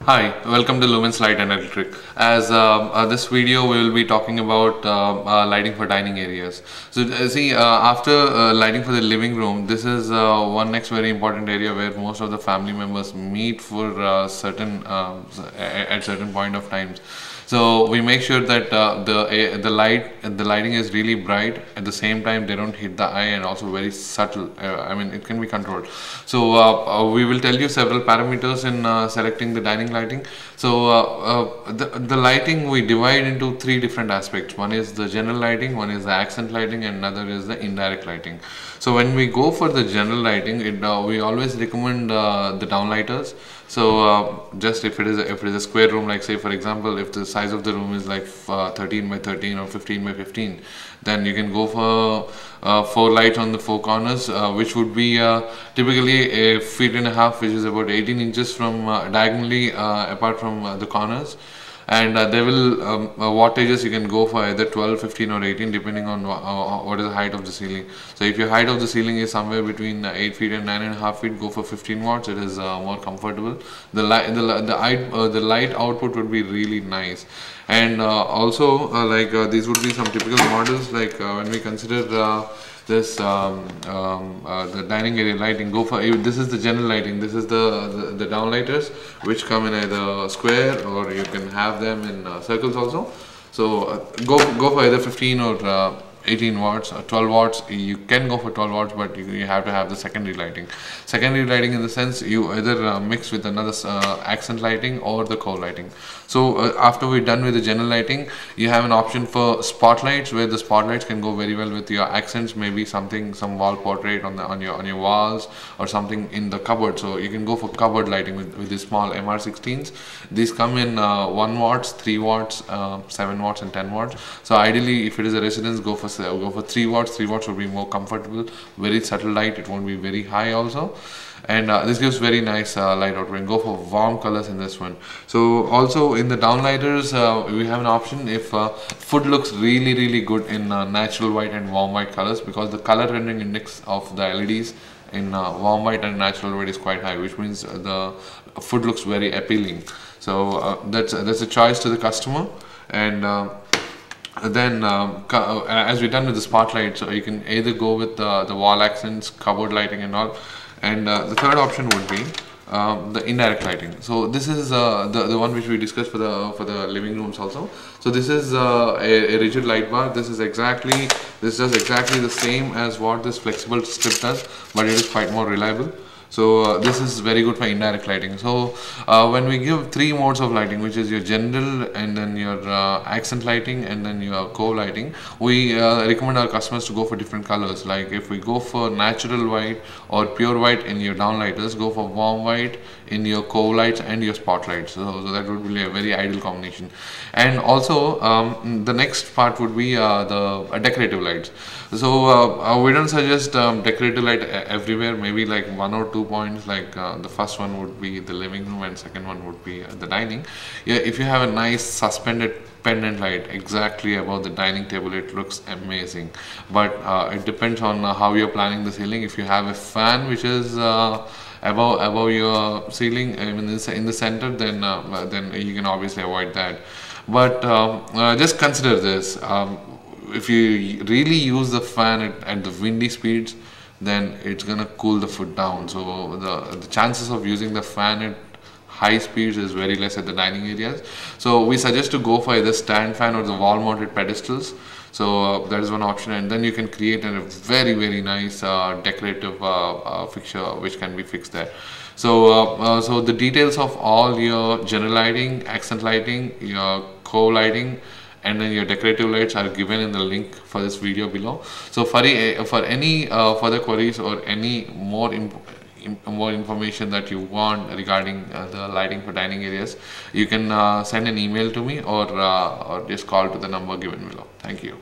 Hi, welcome to Lumens Light and Electric. As this video, we will be talking about lighting for dining areas. So, after lighting for the living room, this is one next very important area where most of the family members meet for at certain point of times. So we make sure that the lighting is really bright. At the same time, they don't hit the eye, and also very subtle. I mean, it can be controlled. So we will tell you several parameters in selecting the dining lighting. So the lighting we divide into three different aspects. One is the general lighting, one is the accent lighting, and another is the indirect lighting. So when we go for the general lighting, we always recommend the downlighters. So just if it is a square room, like say for example, if the size of the room is like 13 by 13 or 15 by 15, then you can go for 4 lights on the 4 corners, which would be typically a 1.5 feet, which is about 18 inches from diagonally apart from the corners. And there will wattages you can go for either 12, 15 or 18 depending on what is the height of the ceiling. So if your height of the ceiling is somewhere between 8 feet and 9.5 feet, go for 15 watts. It is more comfortable. The light output would be really nice. And also these would be some typical models, like when we consider the dining area lighting, go for this is the general lighting. This is the downlighters, which come in either square or you can have them in circles also. So go for either 15 or 18 watts or 12 watts. You can go for 12 watts, but you have to have the secondary lighting. Secondary lighting in the sense you either mix with another accent lighting or the core lighting. So after we're done with the general lighting, you have an option for spotlights, where the spotlights can go very well with your accents. Maybe some wall portrait on your walls, or something in the cupboard. So you can go for cupboard lighting with these small MR16s. These come in 1 watts, 3 watts, 7 watts and 10 watts. So ideally, if it is a residence, go for 3 watts. 3 watts will be more comfortable. Very subtle light. It won't be very high also. And this gives very nice light output. And go for warm colors in this one. So also in the downlighters, we have an option if food looks really good in natural white and warm white colors, because the color rendering index of the LEDs in warm white and natural white is quite high, which means the food looks very appealing. So that's a choice to the customer. And then as we're done with the spotlight, so you can either go with the wall accents, cupboard lighting and all. And the third option would be the indirect lighting. So this is the one which we discussed for the living rooms also. So this is a rigid light bar. This does exactly the same as what this flexible strip does, but it is quite more reliable. So this is very good for indirect lighting. So when we give 3 modes of lighting, which is your general, and then your accent lighting, and then your core lighting, we recommend our customers to go for different colors. Like if we go for natural white or pure white in your downlighters, go for warm white in your core lights and your spotlights. So that would be a very ideal combination. And also the next part would be the decorative lights. So we don't suggest decorative light everywhere. Maybe like 1 or 2 points. Like the first one would be the living room, and second one would be the dining. Yeah, if you have a nice suspended pendant light exactly above the dining table, it looks amazing. But it depends on how you're planning the ceiling. If you have a fan which is above your ceiling, I mean in the center, then you can obviously avoid that. But just consider this. If you really use the fan at the windy speeds, then it's gonna cool the food down. So the chances of using the fan at high speeds is very less at the dining areas. So we suggest to go for either stand fan or the wall mounted pedestals. So that is one option, and then you can create a very nice decorative fixture which can be fixed there. So so the details of all your general lighting, accent lighting, your core lighting, and then your decorative lights are given in the link for this video below. So for any further queries or any more information that you want regarding the lighting for dining areas, you can send an email to me, or just call to the number given below. Thank you.